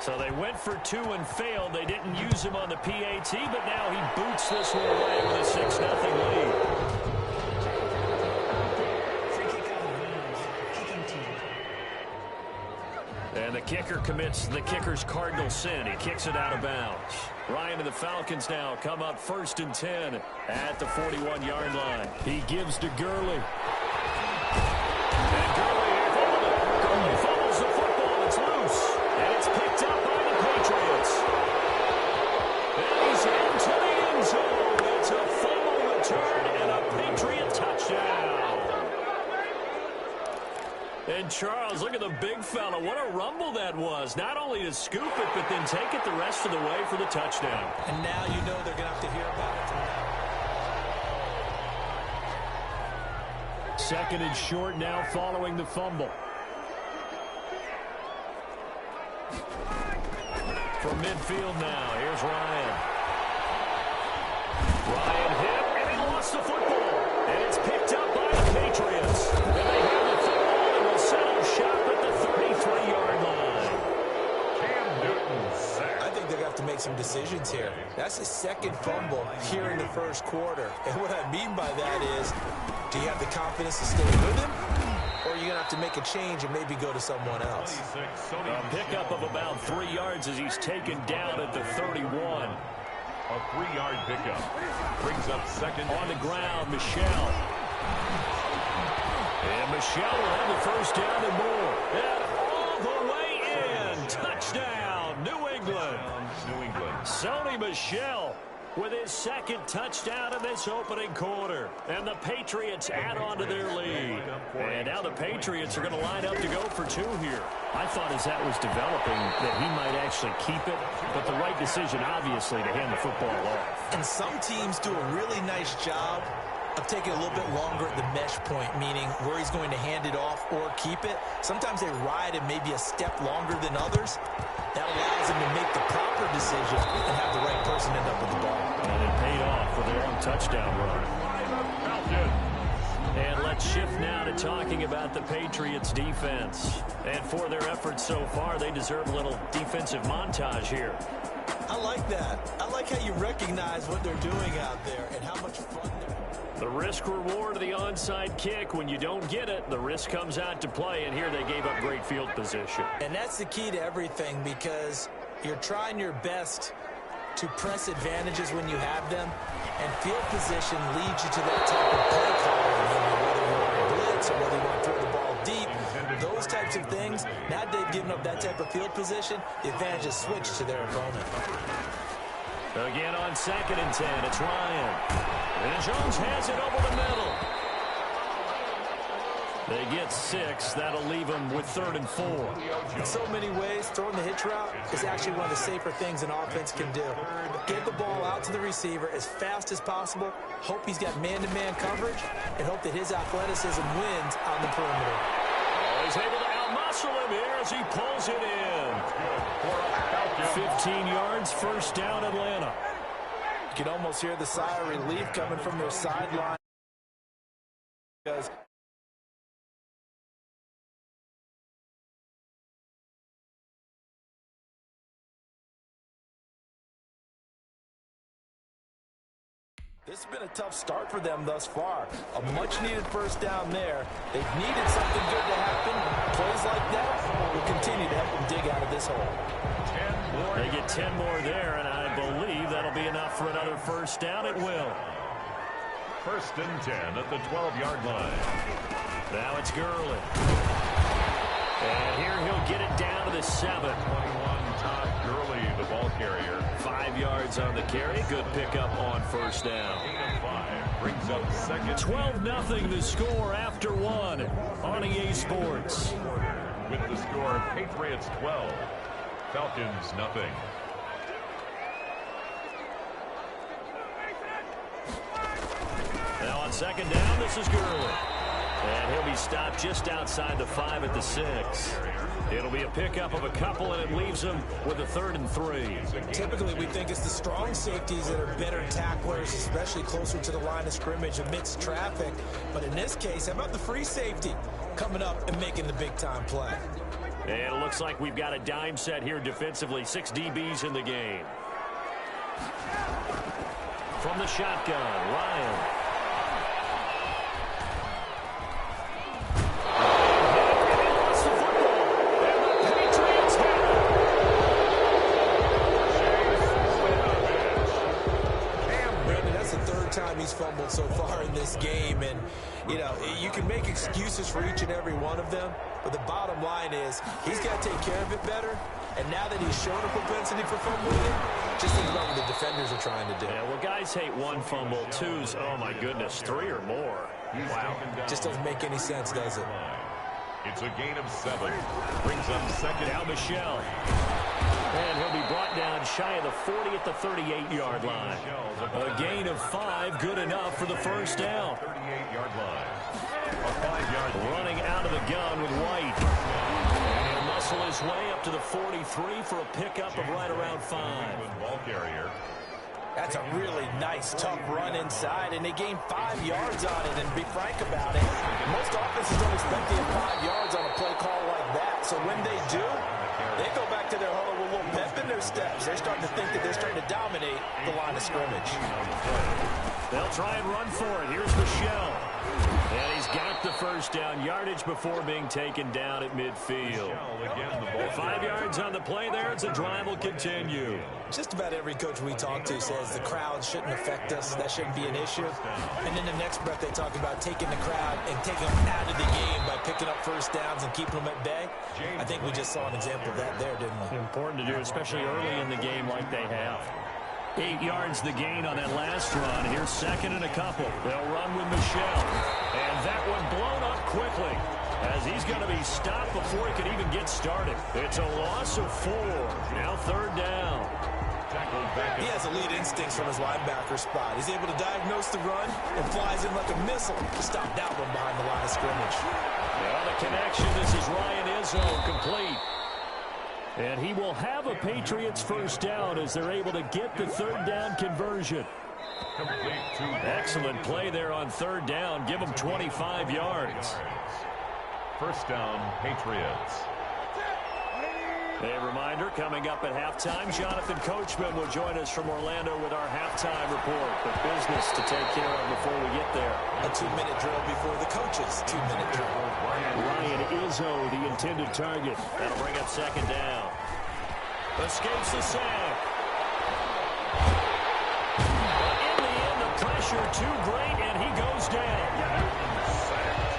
So they went for 2 and failed. They didn't use him on the PAT, but now he boots this one away with a 6-0 lead. And the kicker commits the kicker's cardinal sin. He kicks it out of bounds. Ryan and the Falcons now come up 1st and 10 at the 41-yard line. He gives to Gurley. And Gurley fumbles the football. It's loose. And it's picked up by the Patriots. And he's into the end zone. It's a fumble return and a Patriot touchdown. And Charles, look at the big fella. What a rumble that was. Not only to scoop it, but then take it the rest of the way for the touchdown. And now you know they're going to have to hear about it. 2nd and short now following the fumble. From midfield now, here's Ryan. Ryan hit, and he lost the football. And it's picked up by the Patriots. And they have the football and will settle shop at the 33-yard line. Cam Newton sacked. I think they're going to have to make some decisions here. That's his 2nd fumble here in the 1st quarter. And what I mean by that is, do you have the confidence to stay with him? Or are you going to have to make a change and maybe go to someone else? A pickup of about 3 yards as he's taken down at the 31. A 3-yard pickup. Brings up 2nd. On the ground, Michelle. And Michelle will have the 1st down and more. And all the way in. Touchdown, New England. New England. Sony Michel with his 2nd touchdown in this opening quarter. And the Patriots add on to their lead. And now the Patriots are going to line up to go for 2 here. I thought as that was developing that he might actually keep it, but the right decision, obviously, to hand the football off. And some teams do a really nice job of taking a little bit longer at the mesh point, meaning where he's going to hand it off or keep it. Sometimes they ride it maybe a step longer than others. That allows him to make the proper decision and have the right person end up with the ball. And it paid off with their own touchdown run. And let's shift now to talking about the Patriots defense. And for their efforts so far, they deserve a little defensive montage here. I like that. I like how you recognize what they're doing out there and how much fun they're having. The risk-reward of the onside kick. When you don't get it, the risk comes out to play, and here they gave up great field position. And that's the key to everything, because you're trying your best to press advantages when you have them, and field position leads you to that type of play calling, whether you want to blitz or whether you want to throw the ball deep. Those types of things, now they've given up that type of field position, the advantage is switched to their opponent. Again on 2nd and 10, it's Ryan. And Jones has it over the middle. They get 6. That'll leave them with 3rd and 4. In so many ways, throwing the hitch route is actually one of the safer things an offense can do. Get the ball out to the receiver as fast as possible, hope he's got man-to-man coverage, and hope that his athleticism wins on the perimeter. Oh, he's able to out-muscle him here as he pulls it in. 15 yards, 1st down, Atlanta. You can almost hear the sigh of relief coming from their sideline. Because this has been a tough start for them thus far. A much-needed 1st down there. They've needed something good to happen. Plays like that will continue to help them dig out of this hole. They get 10 more there, and I believe that'll be enough for another 1st down. It will. 1st and 10 at the 12-yard line. Now it's Gurley. And here he'll get it down to the 7. 21, Todd Gurley, the ball carrier. 5 yards on the carry. Good pickup on 1st down. 5 brings up 2nd. 12-0 the score after 1 on EA Sports. With the score, Patriots 12, Falcons nothing. Now on 2nd down, this is Gurley. And he'll be stopped just outside the 5 at the 6. It'll be a pickup of a couple, and it leaves him with a 3rd and 3. Typically, we think it's the strong safeties that are better tacklers, especially closer to the line of scrimmage amidst traffic. But in this case, how about the free safety coming up and making the big-time play? And it looks like we've got a dime set here defensively. 6 DBs in the game. From the shotgun, Ryan. He's fumbled so far in this game, and you can make excuses for each and every one of them, but the bottom line is he's got to take care of it better. And now that he's shown a propensity for fumbling it, just think about what the defenders are trying to do. Yeah, well, guys hate 1 fumble, 2's, oh my goodness, 3 or more. Wow. Just doesn't make any sense, does it? It's a gain of 7. Brings up second. Now Michelle. And he'll be brought down shy of the 40 at the 38-yard line. A gain of 5, good enough for the first down. 38-yard line. A 5-yard running out of the gun with White. And he'll muscle his way up to the 43 for a pickup of right around 5. Ball carrier. That's a really nice, tough run inside, and they gained 5 yards on it. And to be frank about it, most offenses don't expect to get 5 yards on a play call like that. So when they do, they go back to their huddle with a little pep in their steps. They're starting to think that they're starting to dominate the line of scrimmage. They'll try and run for it. Here's Michelle. And he's got the first down, yardage before being taken down at midfield. 5 yards on the play there as the drive will continue. Just about every coach we talk to says the crowd shouldn't affect us. That shouldn't be an issue. And in the next breath, they talk about taking the crowd and taking them out of the game by picking up first downs and keeping them at bay. I think we just saw an example of that there, didn't we? Important to do, especially early in the game like they have. 8 yards the gain on that last run. Here's second and a couple. They'll run with Michelle. And that one blown up quickly as he's going to be stopped before he can even get started. It's a loss of 4. Now third down. He has elite instincts from his linebacker spot. He's able to diagnose the run and flies in like a missile to stop that one behind the line of scrimmage. Well, the connection. This is Ryan Izzo, complete. And he will have a Patriots first down as they're able to get the third down conversion. Excellent play there on third down. Give them 25 yards. First down, Patriots. A reminder, coming up at halftime, Jonathan Coachman will join us from Orlando with our halftime report. But business to take care of before we get there. A 2-minute drill before the coaches' 2-minute drill. Ryan Izzo, the intended target. That'll bring up second down. Escapes the sack. But in the end, the pressure too great, and he goes down.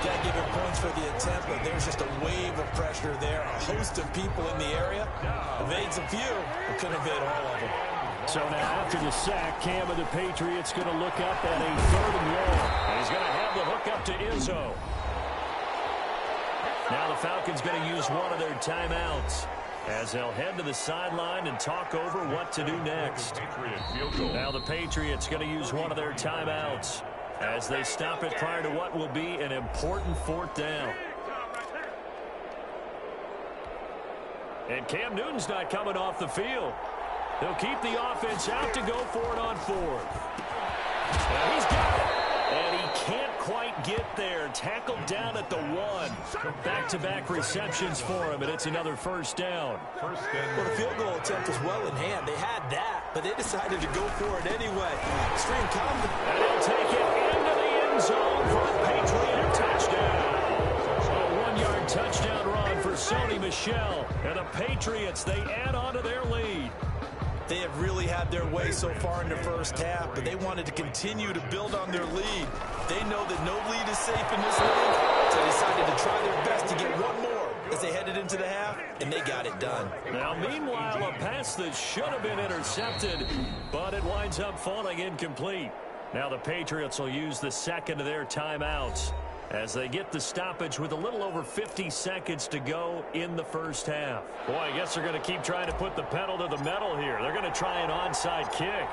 Got to give him points for the attempt, but there's just a wave of pressure there. A host of people in the area. Evades a few, but couldn't evade all of them. So now after the sack, Cam of the Patriots going to look up at a third and long. And he's going to have the hook up to Izzo. Now the Falcons going to use one of their timeouts as they'll head to the sideline and talk over what to do next. Now the Patriots going to use one of their timeouts as they stop it prior to what will be an important fourth down. And Cam Newton's not coming off the field. He'll keep the offense out to go for it on fourth. And he's got it. And he can't quite get there. Tackled down at the 1. Back-to-back receptions for him, and it's another first down. Well, the field goal attempt was well in hand. They had that, but they decided to go for it anyway. Extreme confidence. And he'll take it into the end zone for a Patriot touchdown. A 1-yard touchdown run for Sony Michel. And the Patriots, they add on to their lead. They have really had their way so far in the first half, but they wanted to continue to build on their lead. They know that no lead is safe in this league, so they decided to try their best to get one more as they headed into the half, and they got it done. Now, meanwhile, a pass that should have been intercepted, but it winds up falling incomplete. Now the Patriots will use the second of their timeouts as they get the stoppage with a little over 50 seconds to go in the first half. Boy, I guess they're going to keep trying to put the pedal to the metal here. They're going to try an onside kick.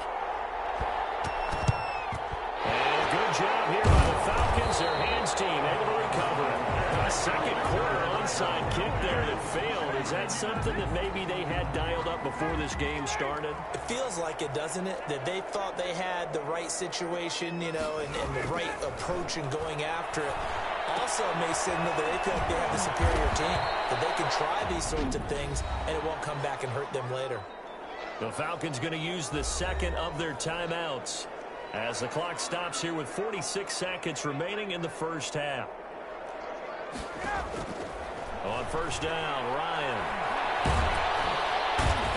And good job here by the Falcons. Their hands team able to recover it. A second quarter onside kick there that failed. Is that something that maybe they had dialed up before this game started? It feels like it, doesn't it? That they thought they had the right situation, you know, and the right approach in going after it. also may signal that they feel like they have the superior team, that they can try these sorts of things, and it won't come back and hurt them later. The Falcons going to use the second of their timeouts as the clock stops here with 46 seconds remaining in the first half. On first down, Ryan.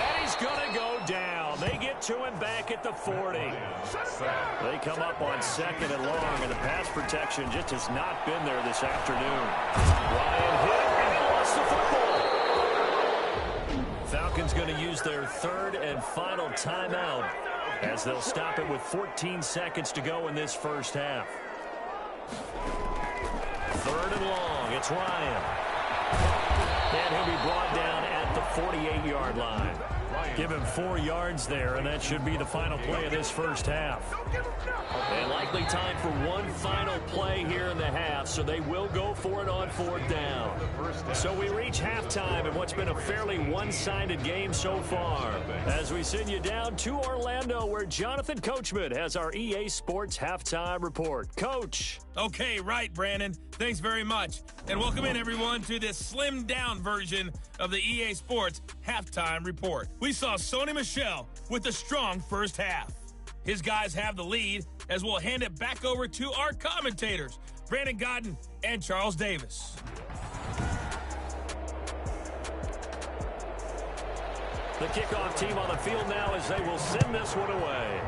And he's going to go down. They get to him back at the 40. They come up on second and long, and the pass protection just has not been there this afternoon. Ryan hit, and he lost the football. Falcons going to use their third and final timeout as they'll stop it with 14 seconds to go in this first half. Third and long, it's Ryan. And he'll be brought down at the 48-yard line. Give him 4 yards there, and that should be the final play of this first half. And likely time for one final play here in the half, so they will go for it on fourth down. So we reach halftime in what's been a fairly one-sided game so far, as we send you down to Orlando, where Jonathan Coachman has our EA Sports Halftime Report. Coach. Okay, right, Brandon. Thanks very much. And welcome in, everyone, to this slimmed-down version of the EA Sports Halftime Report. We saw Sony Michel with a strong first half. His guys have the lead, as we'll hand it back over to our commentators, Brandon Godden and Charles Davis. The kickoff team on the field now as they will send this one away.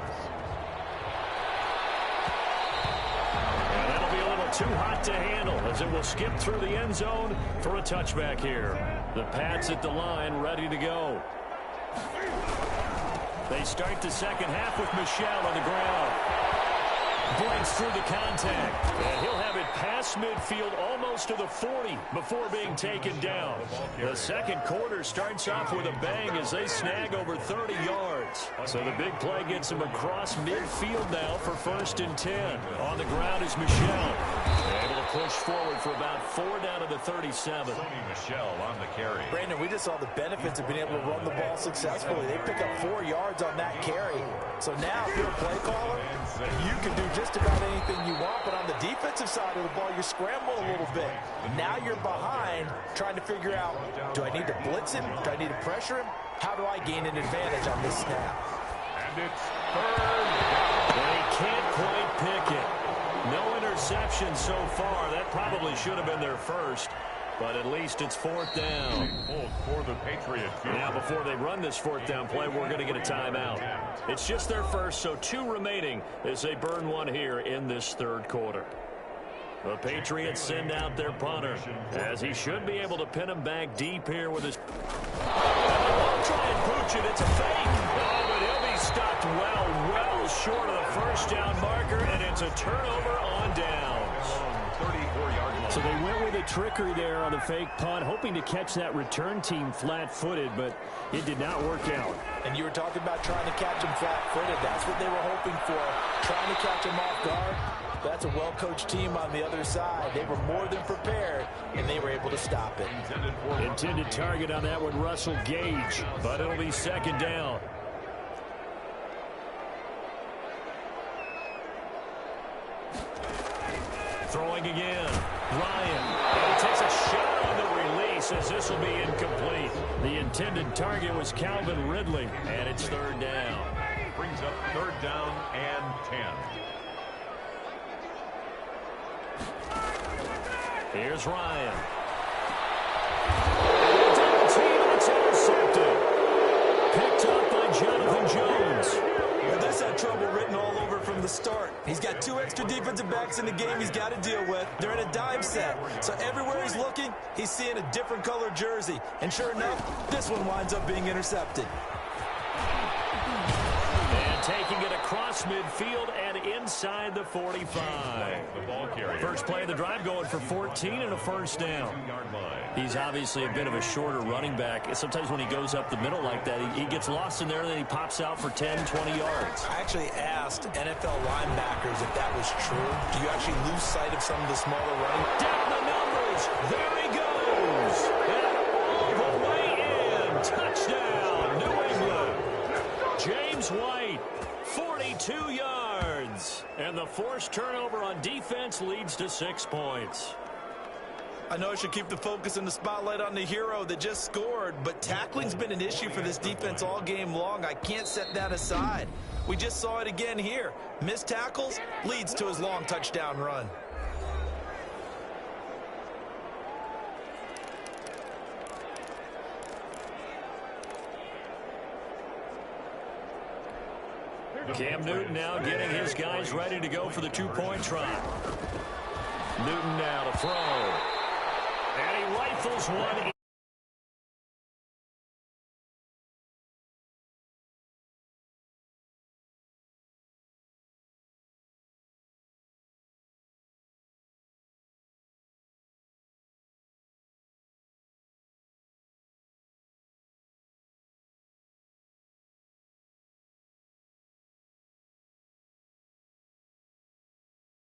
And that'll be a little too hot to handle as it will skip through the end zone for a touchback here. The Pats at the line ready to go. They start the second half with Michel on the ground. Breaks through the contact. And he'll have it past midfield almost to the 40 before being taken down. The second quarter starts off with a bang as they snag over 30 yards. So the big play gets them across midfield now for 1st and 10. On the ground is Michel. Able to push forward for about 4 down to the 37. Michel on the carry. Brandon, we just saw the benefits of being able to run the ball successfully. They pick up 4 yards on that carry. So now if you're a play caller, you can do just about anything you want, but on the defensive side of the ball, you scramble a little bit. Now you're behind trying to figure out, do I need to blitz him? Do I need to pressure him? How do I gain an advantage on this snap? And it's third. They can't quite pick it. No interception so far. That probably should have been their first, but at least it's 4th down. For the Patriots. Now, before they run this 4th down play, we're going to get a timeout. It's just their first, so 2 remaining as they burn one here in this third quarter. The Patriots send out their punter, as he should be able to pin him back deep here with his... They'll try and pooch it. It's a fake. Oh, but he'll be stopped well short of the first down marker, and it's a turnover on downs. 34-yard line. So they went with a trickery there on the fake punt, hoping to catch that return team flat-footed, but it did not work out. And you were talking about trying to catch him flat-footed. That's what they were hoping for, trying to catch him off guard. That's a well-coached team on the other side. They were more than prepared, and they were able to stop it. Intended target on that one, Russell Gage, but it'll be 2nd down. Throwing again. Ryan. And he takes a shot on the release as this will be incomplete. The intended target was Calvin Ridley, and it's 3rd down. Brings up 3rd down and 10. Here's Ryan. Double team, and it's intercepted. Picked up by Jonathan Jones. Well, this had trouble written all over from the start. He's got 2 extra defensive backs in the game he's got to deal with. They're in a dime set. So everywhere he's looking, he's seeing a different color jersey. And sure enough, this one winds up being intercepted. And taking it across midfield and inside the 45. The ball carrier. First play of the drive going for 14 and a 1st down. He's obviously a bit of a shorter running back. Sometimes when he goes up the middle like that, he gets lost in there and then he pops out for 10, 20 yards. I actually asked NFL linebackers if that was true. Do you actually lose sight of some of the smaller running? Down the numbers. There he goes. And all the way in. Touchdown, New England. James White, 42 yards. And the forced turnover on defense leads to 6 points. I know I should keep the focus and the spotlight on the hero that just scored, but tackling's been an issue for this defense all game long. I can't set that aside. We just saw it again here. Missed tackles leads to his long touchdown run. Cam Newton now getting his guys ready to go for the two-point try. Newton now to throw. And he rifles one